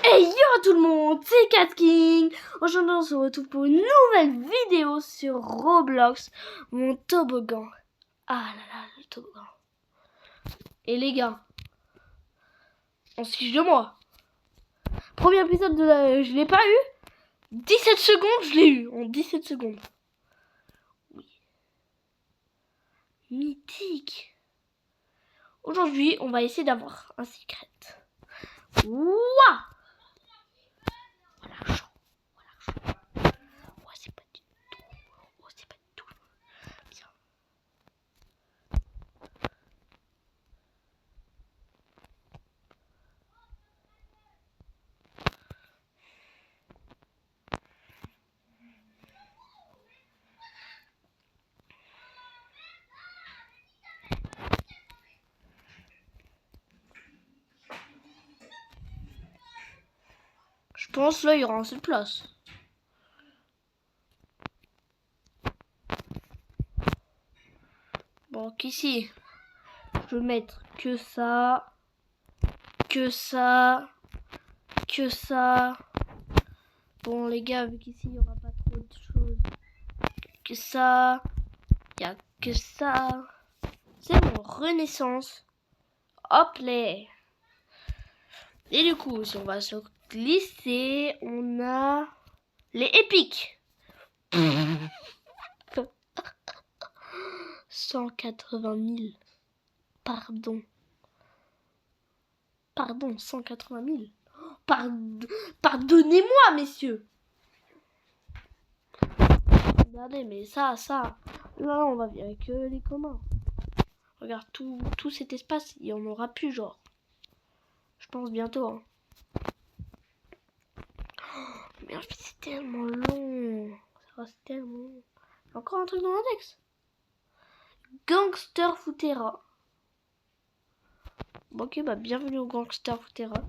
Hey yo tout le monde, c'est Cat King. Aujourd'hui on se retrouve pour une nouvelle vidéo sur Roblox. Mon toboggan. Ah là là, le toboggan. Et les gars, on se fiche de moi. Premier épisode je l'ai pas eu. 17 secondes, je l'ai eu. En 17 secondes. Oui. Mythique. Aujourd'hui, on va essayer d'avoir un secret. Wouah! Voilà, chaud. Oh, c'est pas du tout. Oh, c'est pas du tout. Bien. Je pense là, il y aura assez de place. Bon, qu'ici, je vais mettre que ça, que ça, que ça. Bon, les gars, vu qu'ici, il n'y aura pas trop de choses. Que ça, il n'y a que ça. C'est bon, Renaissance. Hop là. Et du coup, si on va se glisser, on a les épiques. 180 000. Pardon. Pardon, 180 000. Pardonnez-moi, messieurs. Regardez, mais ça. Là, on va virer que les communs. Regarde, tout cet espace, il y en aura plus, genre. Je pense bientôt, hein. Oh, mais en fait, c'est tellement long. Ça reste tellement long. Encore un truc dans l'index. Gangster Futera. Bon, ok, bah bienvenue au Gangster Futera.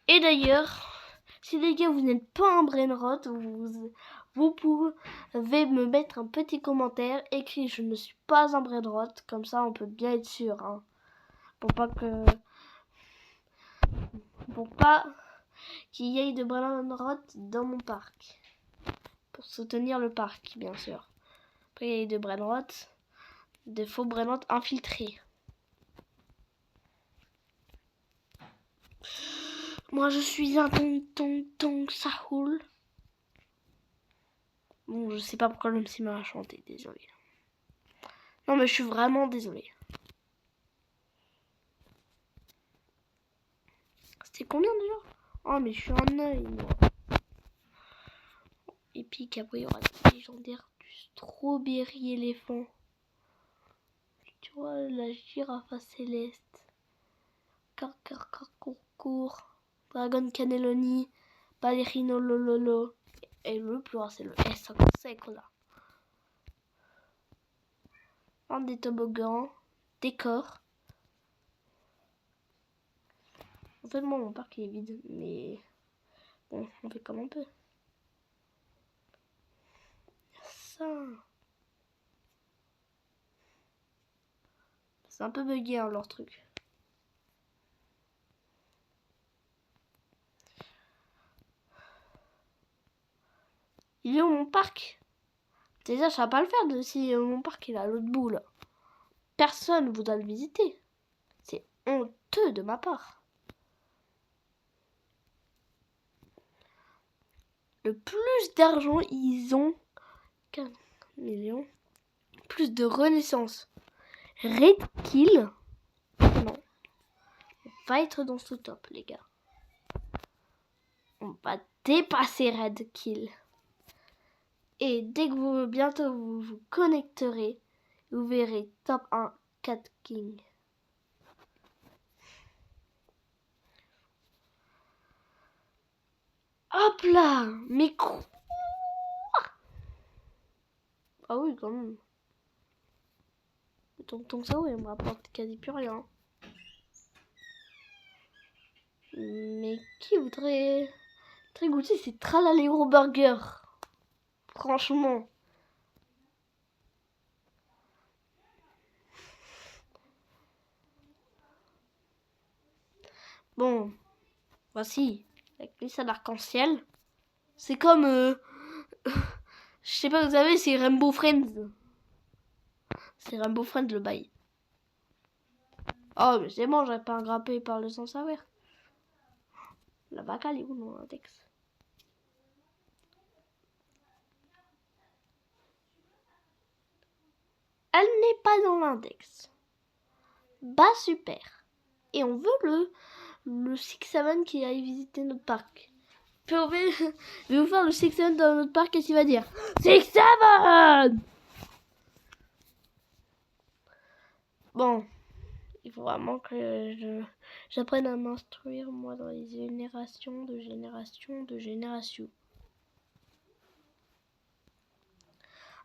Et d'ailleurs, si les gars vous n'êtes pas un brainrot, vous pouvez me mettre un petit commentaire écrit je ne suis pas un brainrot, comme ça on peut bien être sûr, hein, pour pas qu'il y ait de brainrot dans mon parc, pour soutenir le parc bien sûr. Après il y a de brainrot, de faux brainrot infiltrés. Moi je suis un tonton ça roule. Bon, je sais pas pourquoi le MC m'a chanté, désolé. Non, mais je suis vraiment désolé. C'était combien déjà? Oh, mais je suis un œil, moi. Et puis après, il y aura des légendaires du strawberry éléphant. Tu vois, la girafe à céleste. Court. Dragon cannelloni. Ballerino lololo. Et le plus rare, c'est le S57 là. Un des toboggans. Décor. En fait, moi, mon parc il est vide. Mais bon, on fait comme on peut. Ça. C'est un peu bugué, hein, leur truc. Il est où mon parc? Déjà, ça va pas le faire si mon parc il est à l'autre bout là. Personne voudra le visiter. C'est honteux de ma part. Le plus d'argent ils ont, 4 millions, plus de renaissance. Red Kill, non. On va être dans ce top, les gars. On va dépasser Red Kill. Et dès que bientôt vous vous connecterez, vous verrez top 1 Cat King. Hop là! Mais quoi? Ah oui, quand même. Le tonton Sao, il me rapporte quasi plus rien. Mais qui voudrait goûter ces Tralaléro Burger? Franchement. Bon, voici. avec glissade arc-en-ciel. C'est comme... je sais pas, vous savez, c'est Rainbow Friends. C'est Rainbow Friends le bail. Oh, mais c'est bon, j'aurais pas grimpé par le sens inverse. La vaca, elle est où dans l'index? Elle n'est pas dans l'index. Bah super. Et on veut le 6-7 qui aille visiter notre parc. Je vais vous faire le 6-7 dans notre parc et il va dire 6-7. Bon, il faut vraiment que j'apprenne à m'instruire moi dans les générations de génération.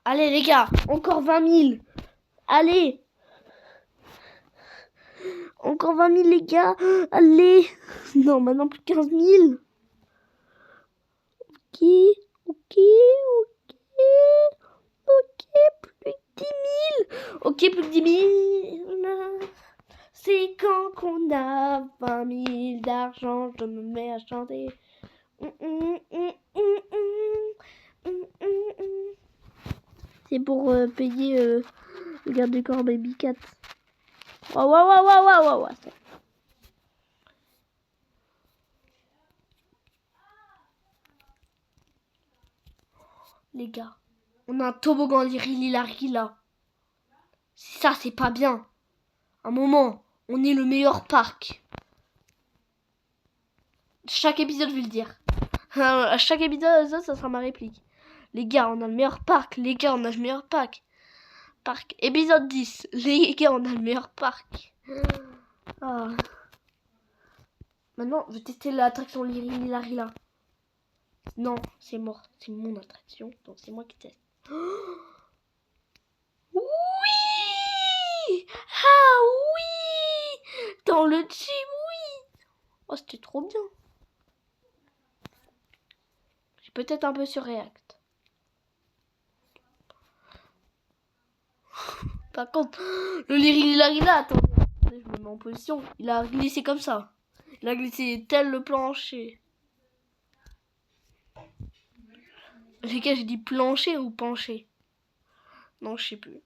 Allez les gars, encore 20 000. Allez. Encore 20 000 les gars. Allez. Non, maintenant plus de 15 000. Ok, plus de 10 000. Ok, plus de 10 000. C'est quand qu'on a 20 000 d'argent, je me mets à chanter. C'est pour payer le garde du corps Baby Cat. Waouh. Les gars, on a un toboggan Liri là. Ça, c'est pas bien. Un moment, on est le meilleur parc. Chaque épisode, je vais le dire. À chaque épisode, ça sera ma réplique. Les gars, on a le meilleur parc. Les gars, on a le meilleur parc. Épisode 10. Les gars, on a le meilleur parc. Ah. Maintenant, je vais tester l'attraction Liri là. Non, c'est mort. C'est mon attraction. Donc, c'est moi qui teste. Oui! Ah oui! Dans le gym, oui! Oh, c'était trop bien. J'ai peut-être un peu surréact. Par contre, le Liri là, attendez, je me mets en position. Il a glissé comme ça. Il a glissé tel le plancher. Les gars, j'ai dit plancher ou pencher? Non, je sais plus.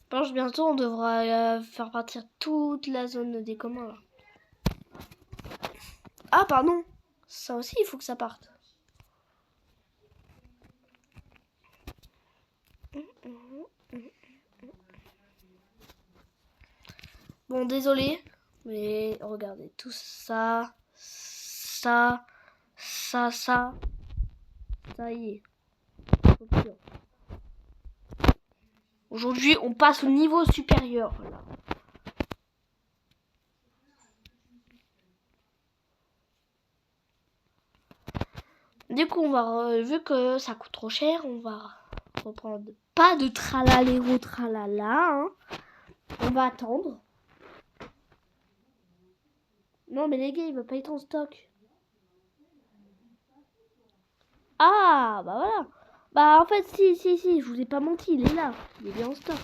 Je pense bientôt on devra faire partir toute la zone des communs là. Ah pardon, ça aussi il faut que ça parte. Bon désolé, mais regardez tout ça, ça y est. Aujourd'hui on passe au niveau supérieur là. Du coup, on va vu que ça coûte trop cher, on va reprendre pas de tralaléro tralala. Hein. On va attendre. Non, mais les gars, il va pas être en stock. Ah, bah voilà. Bah en fait, si, je vous ai pas menti, il est là. Il est bien en stock.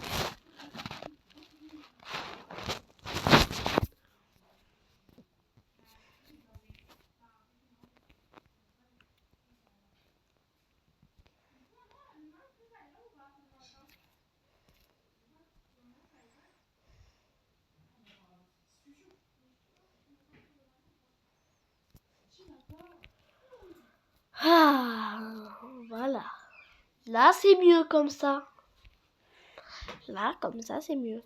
Ah, voilà. Là, c'est mieux comme ça. Là, comme ça, c'est mieux.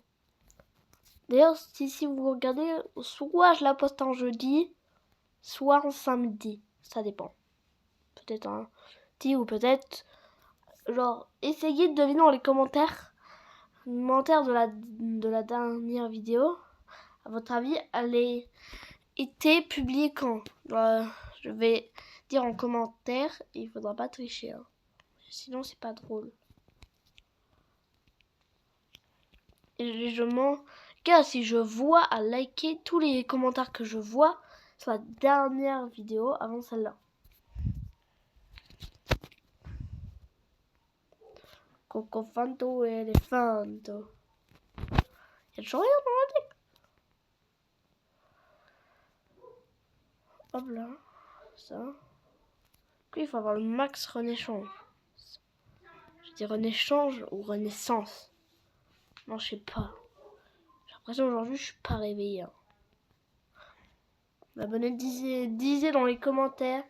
D'ailleurs, si vous regardez, soit je la poste en jeudi, soit en samedi. Ça dépend. Peut-être un petit ou peut-être... Genre, essayez de deviner dans les commentaires de la dernière vidéo. À votre avis, elle a été publiée quand? Je vais dire en commentaire. Il faudra pas tricher. Hein. Sinon, c'est pas drôle. Et car si je vois à liker tous les commentaires que je vois sur la dernière vidéo avant celle-là. Coco Fanto et Elefanto. Il y a toujours rien dans la tête. Hop là. Ça. Puis il faut avoir le max renaissance. Je dis renaissance ou renaissance. Non, je sais pas. J'ai l'impression aujourd'hui je suis pas réveillée. Hein. Abonnez, disez dans les commentaires.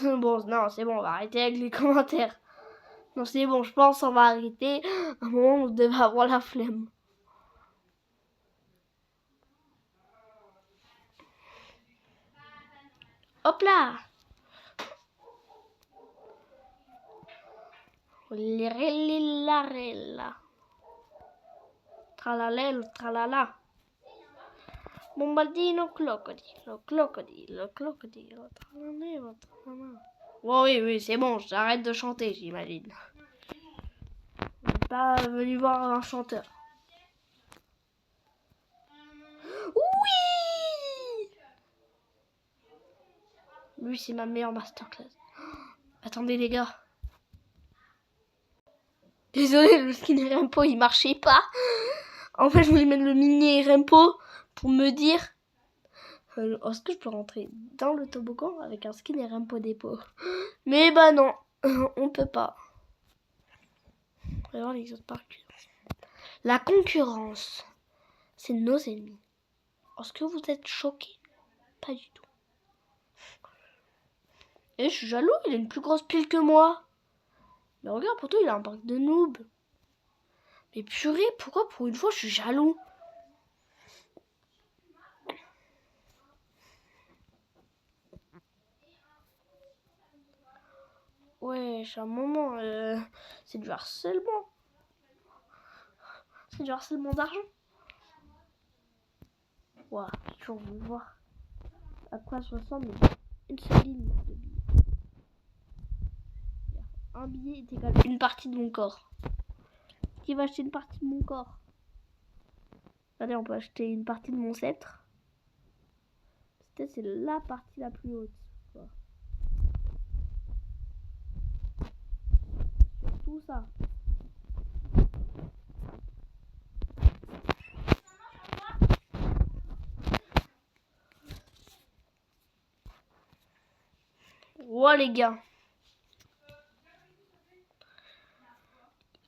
Bon, non, c'est bon, on va arrêter avec les commentaires. Non, c'est bon, je pense on va arrêter. À un moment, on devrait avoir la flemme. Hop là! Lirellilarella. Tralalel, tralala. Bombardino, crocodile, crocodile, crocodile, tralala, tralala. Oh, oui, oui, c'est bon, j'arrête de chanter, j'imagine. Je suis pas venu voir un chanteur. Oui! Lui, c'est ma meilleure masterclass. Attendez, les gars. Désolé, le skin Rempo, il marchait pas. En fait, je voulais mettre le mini Rempo pour me dire... est-ce que je peux rentrer dans le toboggan avec un skin Rempo dépôt? Mais bah non, on peut pas. On va voir les autres parcs. La concurrence, c'est nos ennemis. Est-ce que vous êtes choqués? Pas du tout. Et je suis jaloux, il a une plus grosse pile que moi. Mais regarde, pourtant il a un parc de noob. Mais purée, pourquoi pour une fois je suis jaloux? Ouais, à un moment, c'est du harcèlement. C'est du harcèlement d'argent. Ouah, j'ai toujours voulu voir à quoi se ressemble une seule ligne de billets. Un billet est égal à une partie de mon corps. Qui va acheter une partie de mon corps? Allez, on peut acheter une partie de mon sceptre. Peut-être c'est la partie la plus haute. Quoi. Surtout ça. Oh les gars.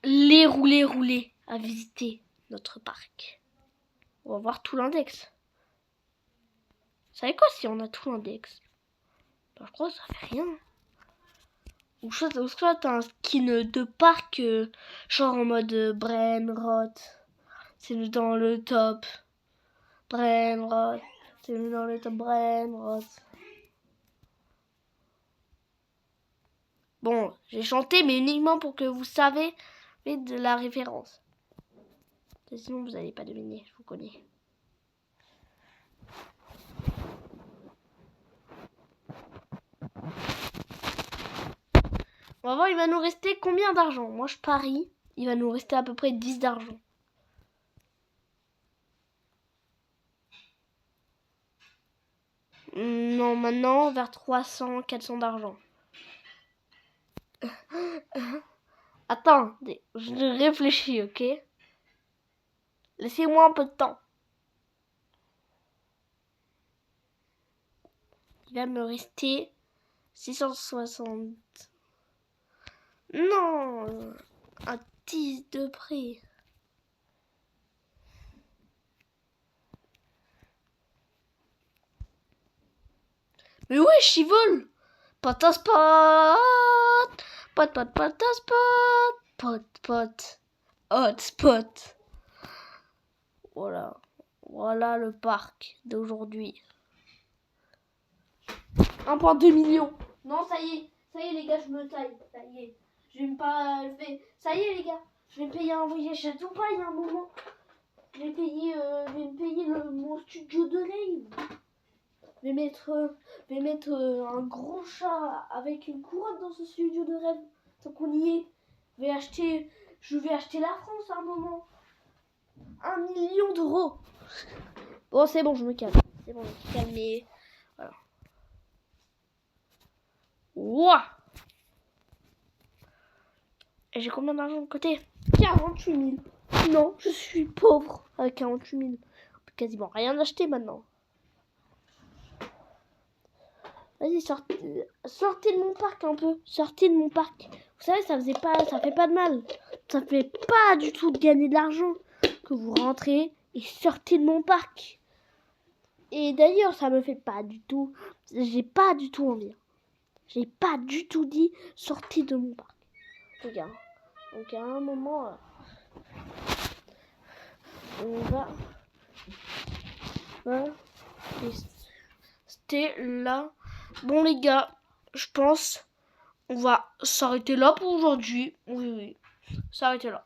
Les rouler à visiter notre parc. On va voir tout l'index. Vous savez quoi si on a tout l'index? Ben, je crois que ça fait rien. Ou soit t'as un skin de parc, genre en mode Brainrot. C'est dans le top. Brainrot. C'est dans le top Brainrot. Bon, j'ai chanté, mais uniquement pour que vous savez de la référence. Sinon, vous n'allez pas deviner, je vous connais. On va voir, il va nous rester combien d'argent? Moi, je parie, il va nous rester à peu près 10 d'argent. Non, maintenant, vers 300, 400 d'argent. Attends, je réfléchis, ok? Laissez-moi un peu de temps. Il va me rester 660. Non, un 10 de prix. Mais ouais, j'y vole. Potaspot. Potaspot. Pot. Hotspot. Voilà. Voilà le parc d'aujourd'hui. 1,2 million. Non, ça y est les gars, je me taille. Ça y est. Je vais me pas. Ça y est les gars, je vais me payer un voyage à Dubaï à un moment. Je vais me payer mon studio de rêve. Je vais mettre un gros chat avec une couronne dans ce studio de rêve. Tant qu'on y est. Je vais acheter la France à un moment. 1 million d'euros. Bon, c'est bon, je me calme. C'est bon, je me calme. Mais voilà. Ouah. Et j'ai combien d'argent de côté? 48 000. Non, je suis pauvre avec 48 000. On peut quasiment rien acheter maintenant. Vas-y, sortez de mon parc un peu. Sortez de mon parc. Vous savez, ça fait pas de mal. Ça fait pas du tout de gagner de l'argent que vous rentrez et sortez de mon parc. Et d'ailleurs, ça me fait pas du tout. J'ai pas du tout envie. J'ai pas du tout dit sortez de mon parc. Regarde. Donc à un moment, on va rester là. Bon les gars, je pense on va s'arrêter là pour aujourd'hui. Oui, s'arrêter là.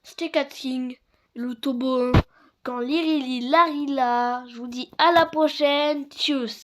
C'était Cat King, le Tobo, quand Lirili Larila. Je vous dis à la prochaine. Tchuss.